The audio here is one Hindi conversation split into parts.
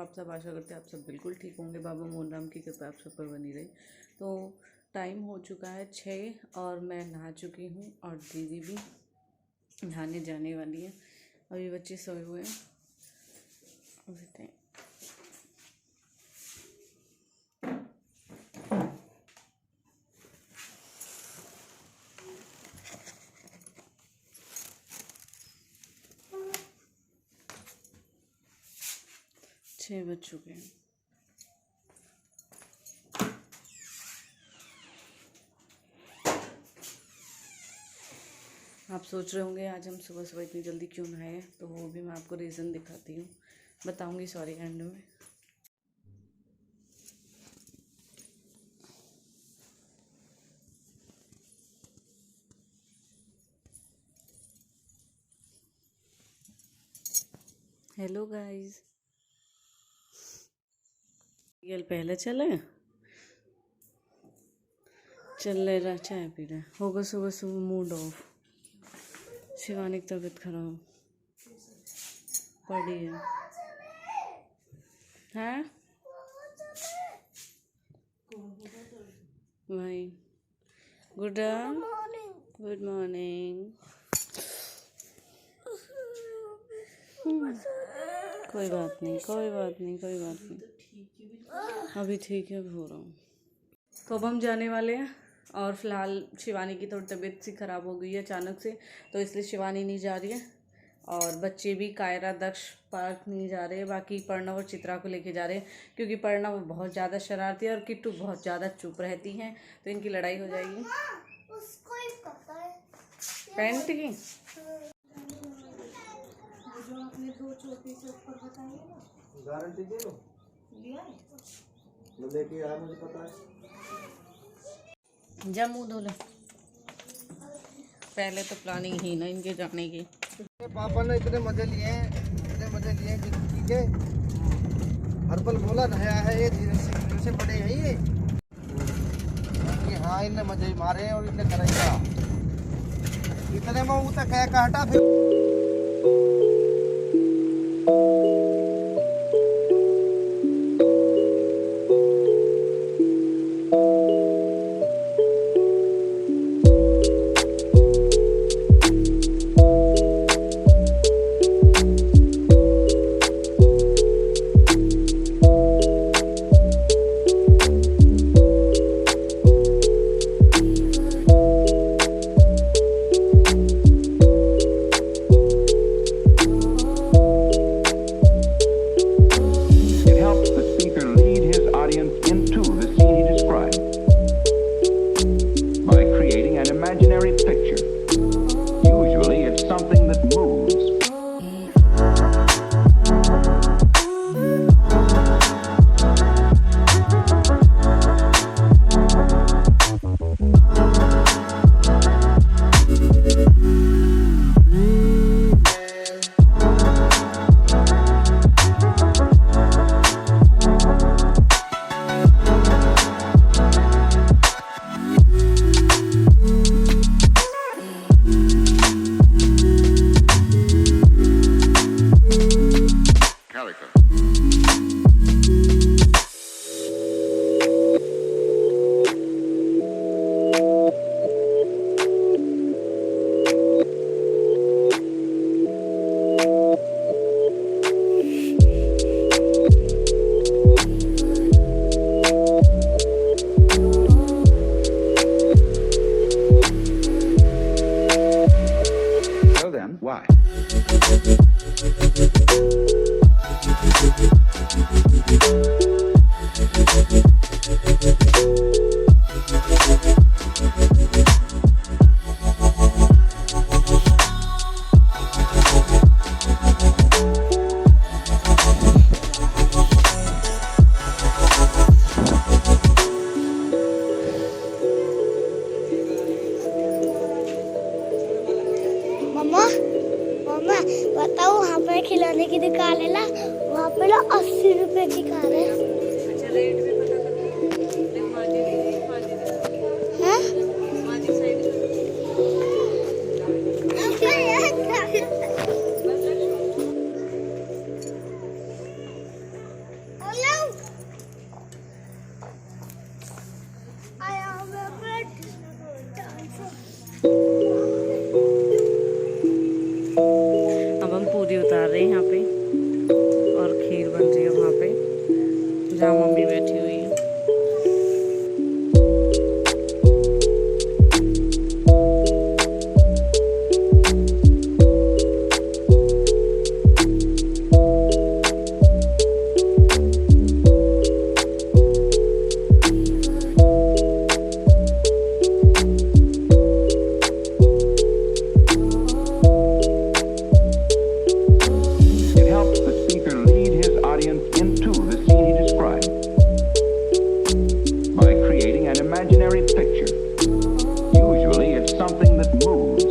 आप सब, आशा करते हैं आप सब बिल्कुल ठीक होंगे। बाबा मोहनराम की कृपा आप सब पर बनी रही। तो टाइम हो चुका है 6 और मैं नहा चुकी हूँ और दीदी भी नहाने जाने वाली है। अभी बच्चे सोए हुए हैं। अभी 6 बज चुके हैं। आप सोच रहे होंगे आज हम सुबह सुबह इतनी जल्दी क्यों नहाए, तो वो भी मैं आपको रीज़न दिखाती हूँ, बताऊँगी सॉरी एंड में। हेलो गाइस, ये पहले चले चल रहा चाय पी रहे होगा। सुबह सुबह मूड ऑफ, शिवानी की तबीयत खराब पड़ी है। हैं भाई, गुड मॉर्निंग। कोई बात नहीं, कोई बात नहीं, कोई बात नहीं, अभी ठीक है, हो रहा हूँ। तो अब हम जाने वाले हैं और फिलहाल शिवानी की थोड़ी तबीयत सी ख़राब हो गई है अचानक से, तो इसलिए शिवानी नहीं जा रही है और बच्चे भी कायरा दक्ष पार्क नहीं जा रहे। बाकी प्रणव और चित्रा को लेके जा रहे हैं क्योंकि प्रणव बहुत ज़्यादा शरारती है और किट्टू बहुत ज़्यादा चुप रहती हैं, तो इनकी लड़ाई हो जाएगी। उसको ही पता है पेंट की जो आपने 2 चोटी से ऊपर बताई है ना, गारंटी दे लो लिया है मैं लेके आया, मुझे पता है। जा मुँह धो ले, पहले तो प्लानिंग ही ना इनके जाने की। पापा ने इतने मजे लिए जिंदगी के, हर पल बोला नया है ये, धीरे से बड़े हैं ये हाँ, इनने मजे मारे और इनने करेगा इतने में तक कह हटा फिर। Why? बताओ वहाँ पे खिलौने की दुकान है ना, वहाँ पे ना 80 रुपए की कार है। अच्छा, रेट भी पता कर है यहाँ पे और खीर बन रही है वहाँ पे जहाँ मम्मी बैठी हुई है। It helps the speaker lead his audience into the scene he described by creating an imaginary picture. Usually it's something that moves.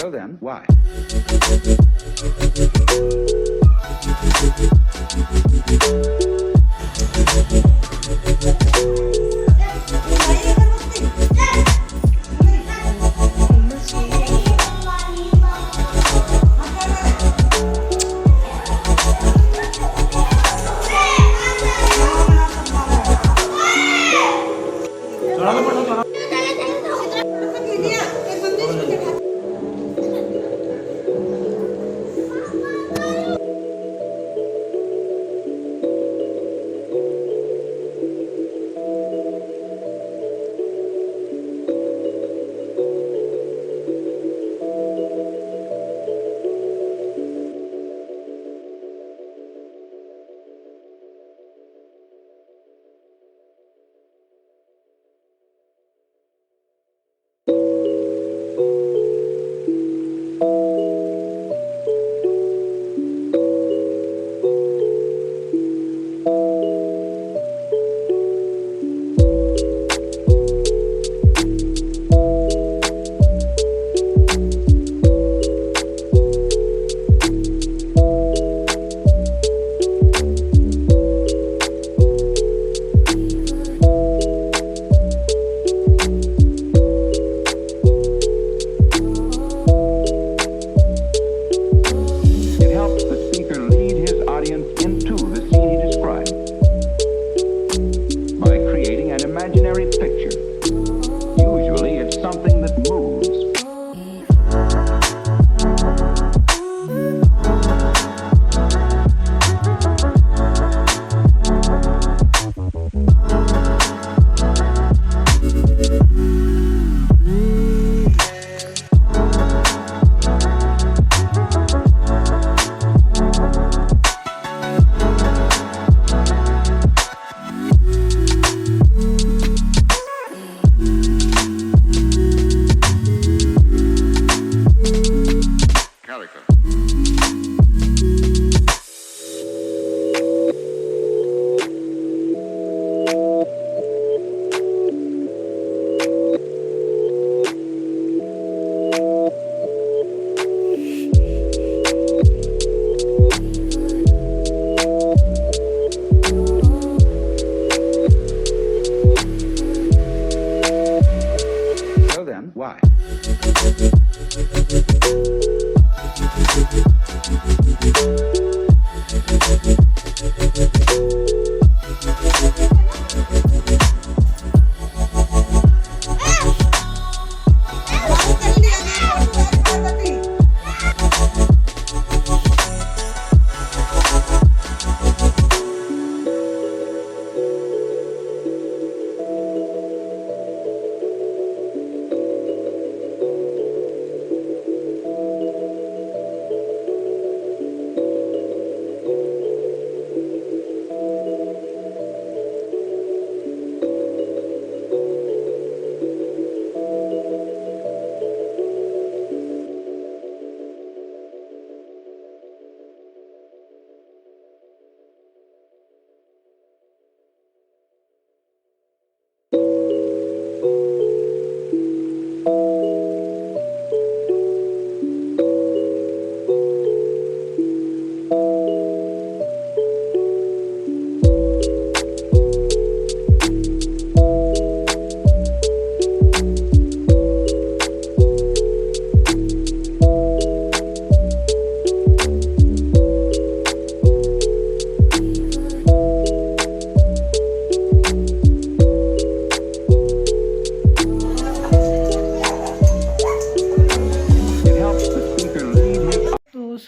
So then, why? It helps the speaker lead his audience into the scene he described by creating an imaginary picture. Usually it's something that moves. So then, why?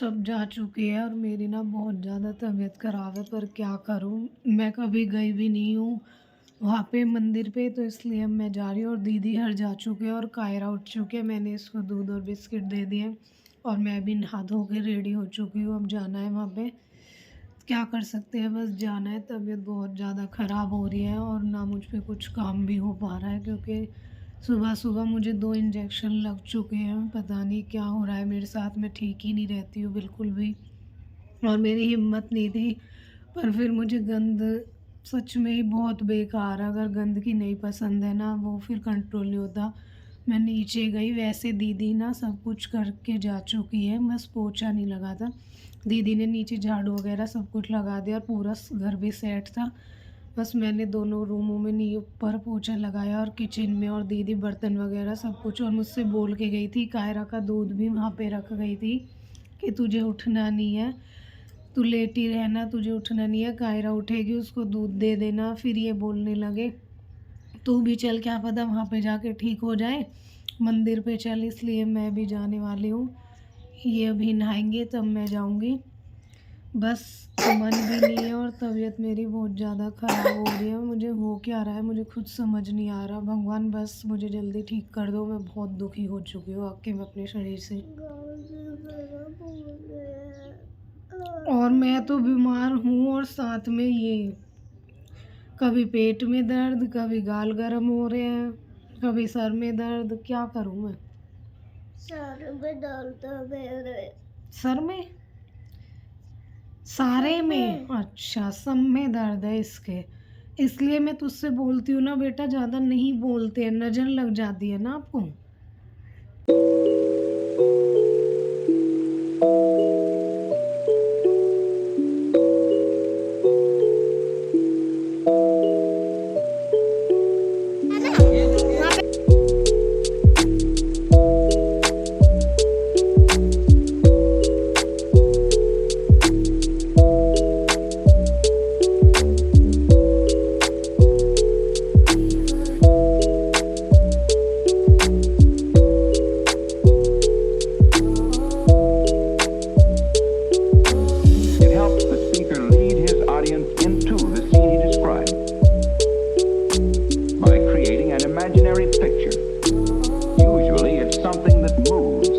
सब जा चुके हैं और मेरी ना बहुत ज़्यादा तबीयत ख़राब है, पर क्या करूं, मैं कभी गई भी नहीं हूँ वहाँ पे मंदिर पे, तो इसलिए अब मैं जा रही हूँ। और दीदी हर जा चुके हैं और कायरा उठ चुके हैं। मैंने इसको दूध और बिस्किट दे दिए और मैं भी नहा धो के रेडी हो चुकी हूँ। अब जाना है वहाँ पे, क्या कर सकते हैं, बस जाना है। तबीयत बहुत ज़्यादा ख़राब हो रही है और ना मुझ पे कुछ काम भी हो पा रहा है, क्योंकि सुबह सुबह मुझे 2 इंजेक्शन लग चुके हैं। पता नहीं क्या हो रहा है मेरे साथ, मैं ठीक ही नहीं रहती हूँ बिल्कुल भी। और मेरी हिम्मत नहीं थी, पर फिर मुझे गंद सच में ही बहुत बेकार है। अगर गंद की नहीं पसंद है ना, वो फिर कंट्रोल नहीं होता। मैं नीचे गई, वैसे दीदी ना सब कुछ करके जा चुकी है, बस पोछा नहीं लगा था। दीदी ने नीचे झाड़ू वगैरह सब कुछ लगा दिया और पूरा घर भी सेट था। बस मैंने दोनों रूमों में नी ऊपर पोछा लगाया और किचन में, और दीदी बर्तन वगैरह सब कुछ। और मुझसे बोल के गई थी, कायरा का दूध भी वहाँ पे रख गई थी कि तुझे उठना नहीं है, तू लेटी रहना, तुझे उठना नहीं है, कायरा उठेगी उसको दूध दे देना। फिर ये बोलने लगे तू भी चल, क्या पता वहाँ पे जाके ठीक हो जाए, मंदिर पे चल। इसलिए मैं भी जाने वाली हूँ। ये अभी नहाएंगे तब मैं जाऊँगी। बस मन भी नहीं है और तबीयत मेरी बहुत ज़्यादा ख़राब हो रही है। मुझे हो क्या रहा है मुझे खुद समझ नहीं आ रहा। भगवान बस मुझे जल्दी ठीक कर दो, मैं बहुत दुखी हो चुकी हूँ आके मैं अपने शरीर से। और मैं तो बीमार हूँ और साथ में ये कभी पेट में दर्द, कभी गाल गर्म हो रहे हैं, कभी सर में दर्द। क्या करूँ मैं? सर में दर्द है मेरे। सर में, सारे में? अच्छा, सब में दर्द है इसके। इसलिए मैं तुझसे बोलती हूँ ना बेटा, ज़्यादा नहीं बोलते हैं, नज़र लग जाती है ना आपको। It helps the speaker lead his audience into the scene he described by creating an imaginary picture. Usually it's something that moves.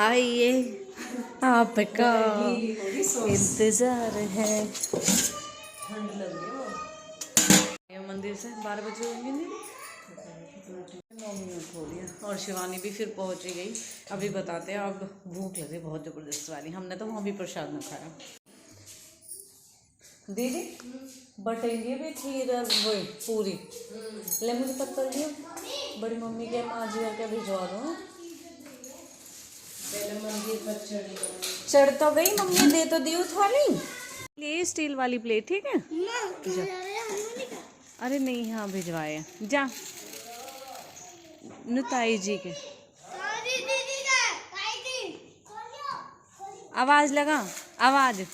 आइए, आपका इंतजार है। ये मंदिर से 12 बजे होंगे नहीं, 9 मिनट हो गया। और शिवानी भी फिर पहुंच ही गई। अभी बताते हैं, अब भूख लगे बहुत ज़बरदस्त वाली। हमने तो वहाँ भी प्रसाद न खाया। दीदी बटेंगे भी खीर और वही पूरी ले, मुझे पत्थर दियो। बड़ी मम्मी के माँ जी करके भिजवा दो। चढ़ तो गई मम्मी, दे तो दी थाली। ये स्टील वाली प्लेट ठीक है। अरे नहीं, हाँ भिजवाए जा नुताई जी के। आवाज लगा, आवाज।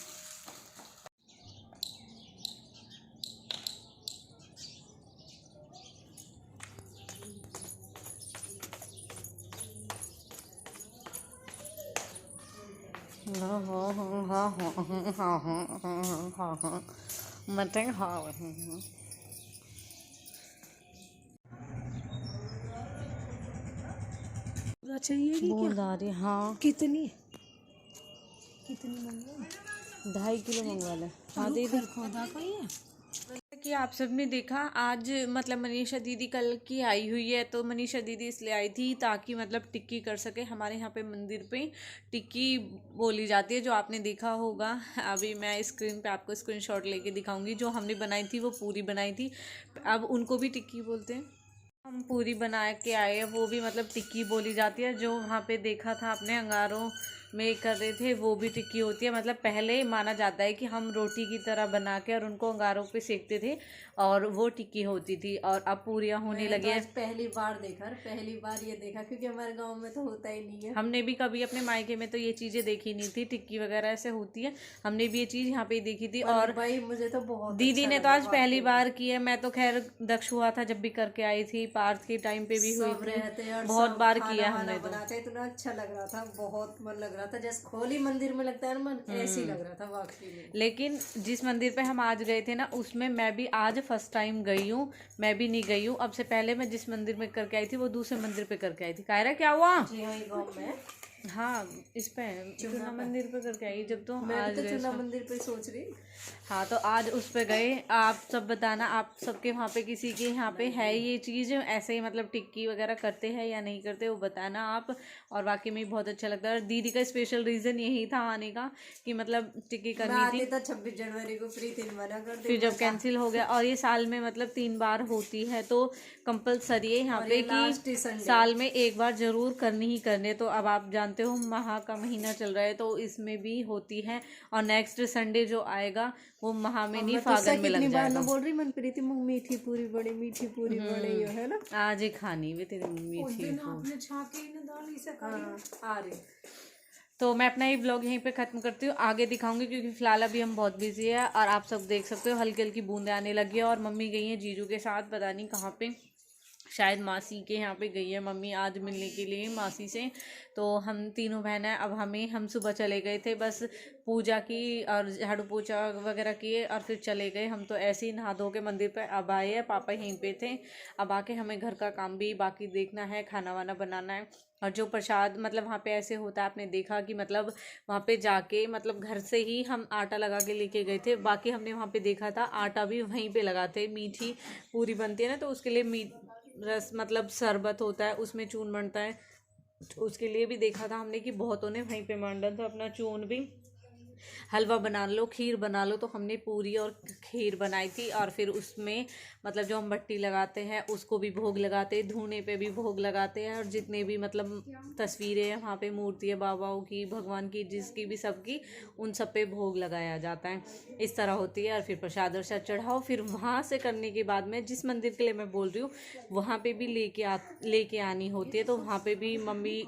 मटन खाओ। चाहिए कि बूंद आ रही। हाँ कितनी कितनी मंगवा? 2.5 किलो मंगवा ले। हाँ दीदी, खोदा का ही है कि आप सब ने देखा आज मतलब मनीषा दीदी कल की आई हुई है, तो मनीषा दीदी इसलिए आई थी ताकि मतलब टिक्की कर सके। हमारे यहाँ पे मंदिर पे टिक्की बोली जाती है, जो आपने देखा होगा। अभी मैं स्क्रीन पे आपको स्क्रीनशॉट लेके दिखाऊंगी। जो हमने बनाई थी वो पूरी बनाई थी, अब उनको भी टिक्की बोलते हैं। हम पूरी बना के आए हैं, वो भी मतलब टिक्की बोली जाती है। जो वहाँ पे देखा था आपने अंगारों में कर रहे थे वो भी टिक्की होती है। मतलब पहले माना जाता है कि हम रोटी की तरह बना के और उनको अंगारों पे सेकते थे और वो टिक्की होती थी, और अब पूरियाँ होने लगी है। पहली बार ये देखा क्योंकि हमारे गांव में तो होता ही नहीं है। हमने भी कभी अपने मायके में तो ये चीज़ें देखी नहीं थी, टिक्की वगैरह ऐसे होती है, हमने भी ये चीज़ यहाँ पे ही देखी थी। और भाई मुझे तो बहुत दीदी ने तो आज पहली बार की है। मैं तो खैर दक्ष हुआ था जब भी करके आई थी, पार्थ के टाइम पे भी हुई थी, बहुत बार किया हमने तो। बनाते इतना अच्छा लग रहा था, बहुत मन लग रहा था, जैसे खोली मंदिर में लगता है मन, ऐसे ही लग रहा था वाकई में। लेकिन जिस मंदिर पे हम आज गए थे ना, उसमें मैं भी आज फर्स्ट टाइम गई हूँ, मैं भी नहीं गई हूँ। अब से पहले मैं जिस मंदिर में करके आई थी वो दूसरे मंदिर पे करके आई थी। कायरा क्या हुआ? जी हाँ, गाँव में हाँ, इस पे चूना मंदिर पे करके आई जब तो मैं आज तो गए। चूना मंदिर पे सोच रही। हाँ, तो आज उस पे गए। आप सब बताना, आप सबके वहाँ पे किसी के यहाँ पे है ये चीज़ ऐसे ही, मतलब टिक्की वगैरह करते हैं या नहीं करते, वो बताना आप। और वाकई में बहुत अच्छा लगता है। और दीदी का स्पेशल रीज़न यही था आने का कि मतलब टिक्की करनी थी। था 26 जनवरी को, फ्री 3 मना कर दी, फिर जब कैंसिल हो गया, और ये साल में मतलब 3 बार होती है तो कंपलसरी है यहाँ पे कि साल में एक बार जरूर करनी ही करनी है। तो अब आप जानते हो माह का महीना चल रहा है तो इसमें भी होती है, और नेक्स्ट संडे जो आएगा वो महा में नहीं फागन में लग जाएगा। बोल रही मनप्रीति मीठी पूरी बड़ी, मीठी पूरी बड़ी है ना, आज ही खानी वे तेरी मीठी आ रही। तो मैं अपना ये ब्लॉग यहीं पे ख़त्म करती हूँ, आगे दिखाऊंगी क्योंकि फ़िलहाल अभी हम बहुत बिजी है। और आप सब देख सकते हो हल्की हल्की बूंदें आने लगी है, और मम्मी गई हैं जीजू के साथ, पता नहीं कहाँ पे, शायद मासी के यहाँ पे गई है मम्मी आज मिलने के लिए मासी से। तो हम तीनों बहन हैं। अब हम सुबह चले गए थे, बस पूजा की और झाड़ू पोछा वगैरह किए और फिर चले गए। हम तो ऐसे ही नहा धो के मंदिर पे अब आए हैं, पापा यहीं पे थे। अब आके हमें घर का काम भी बाकी देखना है, खाना वाना बनाना है। और जो प्रसाद मतलब वहाँ पे ऐसे होता है, आपने देखा कि मतलब वहाँ पे जाके मतलब घर से ही हम आटा लगा के लेके गए थे। बाकी हमने वहाँ पे देखा था आटा भी वहीं पे लगाते, मीठी पूरी बनती है ना, तो उसके लिए रस मतलब शरबत होता है, उसमें चून बनता है, उसके लिए भी देखा था हमने कि बहुतों ने वहीं पे मांडा था अपना चून भी। हलवा बना लो, खीर बना लो, तो हमने पूरी और खीर बनाई थी। और फिर उसमें मतलब जो हम बट्टी लगाते हैं उसको भी भोग लगाते हैं, धूने पे भी भोग लगाते हैं, और जितने भी मतलब तस्वीरें हैं वहाँ पे, मूर्ति है बाबाओं की, भगवान की, जिसकी भी सबकी, उन सब पे भोग लगाया जाता है। इस तरह होती है। और फिर प्रसाद वरसाद चढ़ाओ। फिर वहाँ से करने के बाद में जिस मंदिर के लिए मैं बोल रही हूँ वहाँ पे भी लेके आनी होती है, तो वहाँ पे भी मम्मी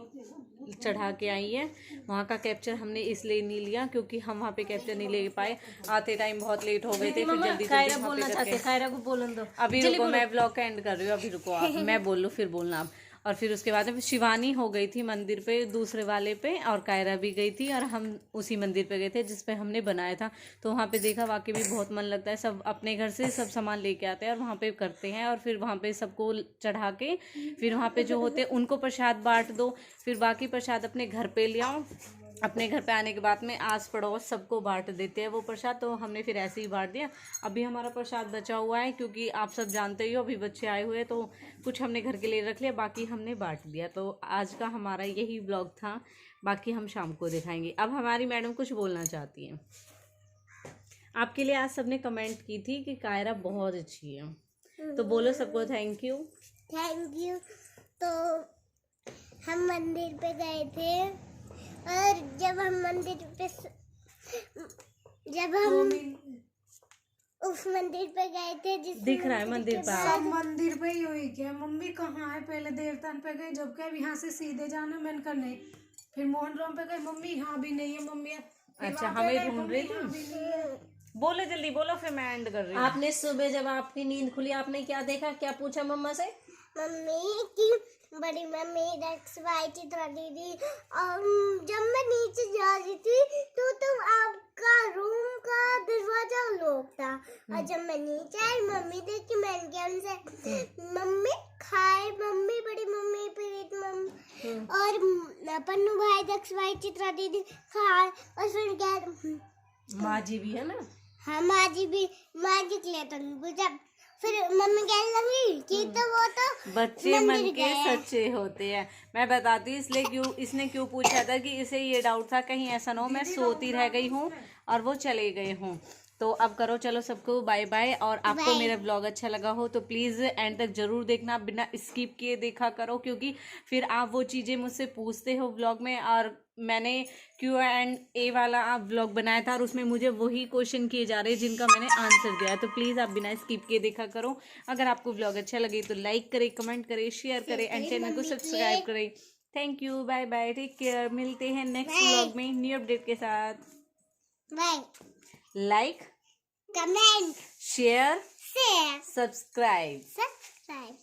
चढ़ा के आई है। वहाँ का कैप्चर हमने इसलिए नहीं लिया क्योंकि हम वहाँ पे कैप्चर नहीं ले पाए, आते टाइम बहुत लेट हो गए थे। फिर जल्दी बोलना चाहते, खायरा को बोलन दो। अभी रुको, मैं ब्लॉग का एंड कर रही हूँ, अभी रुको आप, मैं बोल लूँ फिर बोलना आप। और फिर उसके बाद में शिवानी हो गई थी मंदिर पे दूसरे वाले पे, और कायरा भी गई थी, और हम उसी मंदिर पे गए थे जिस पे हमने बनाया था। तो वहाँ पे देखा वाकई भी बहुत मन लगता है। सब अपने घर से सब सामान लेके आते हैं और वहाँ पे करते हैं, और फिर वहाँ पे सबको चढ़ा के फिर वहाँ पे जो होते हैं उनको प्रसाद बांट दो, फिर बाकी प्रसाद अपने घर पे ले आओ। अपने घर पे आने के बाद में आस पड़ोस सबको बांट देते हैं वो प्रसाद। तो हमने फिर ऐसे ही बांट दिया। अभी हमारा प्रसाद बचा हुआ है क्योंकि आप सब जानते ही हो अभी बच्चे आए हुए हैं, तो कुछ हमने घर के लिए रख लिया, बाकी हमने बांट दिया। तो आज का हमारा यही ब्लॉग था, बाकी हम शाम को दिखाएंगे। अब हमारी मैडम कुछ बोलना चाहती हैं। आपके लिए आज सबने कमेंट की थी कि कायरा बहुत अच्छी है, तो बोलो सबको थैंक यू। Thank you. तो हम मंदिर पे गए थे, और जब हम उस मंदिर पे गए थे जिस दिख रहा है मंदिर पर सब मंदिर पे ही हुई क्या? मम्मी कहाँ है? पहले देवतान पे गए, जब कहे यहाँ से सीधे जाना, मैंने कहा नहीं। फिर मोहन राम पे गए, मम्मी यहाँ भी नहीं है मम्मी। अच्छा, हमें ढूंढ रही थी। बोलो जल्दी बोलो, फिर मैं एंड कर रही हूँ। आपने सुबह जब आपकी नींद खुली आपने क्या देखा, क्या पूछा मम्मा से? मम्मी की बड़ी मम्मी चित्रा दीदी, और जब मैं नीचे जा रही थी तो आपका रूम का दरवाजा लॉक था, और जब मैं नीचे आई मम्मी देखी, मैंने क्या उनसे मम्मी खाए, मम्मी बड़ी मम्मी प्रीत मम्मी और पन्नू भाई दक्ष भाई चित्रा दीदी खाए, और फिर क्या माँ जी भी है ना? हाँ माँ जी के लिए तो जब फिर मम्मी कहने लगी कि तो वो तो बच्चे मन के सच्चे होते हैं। मैं बताती हूँ इसने क्यों पूछा था कि इसे ये डाउट था कहीं ऐसा ना हो मैं सोती रह गई हूँ और वो चले गए हों। तो अब करो चलो सबको बाय बाय। और आपको मेरा व्लॉग अच्छा लगा हो तो प्लीज़ एंड तक जरूर देखना, बिना स्किप किए देखा करो, क्योंकि फिर आप वो चीज़ें मुझसे पूछते हो व्लॉग में, और मैंने Q&A वाला आप व्लॉग बनाया था और उसमें मुझे वही क्वेश्चन किए जा रहे हैं जिनका मैंने आंसर दिया है। तो प्लीज़ आप बिना स्किप किए देखा करो। अगर आपको व्लॉग अच्छा लगे तो लाइक करें, कमेंट करें, शेयर करें एंड चैनल को सब्सक्राइब करें। Thank you, bye bye, take care. मिलते हैं नेक्स्ट व्लॉग में न्यू अपडेट के साथ। Bye. Like, comment, share, share, subscribe. Subscribe.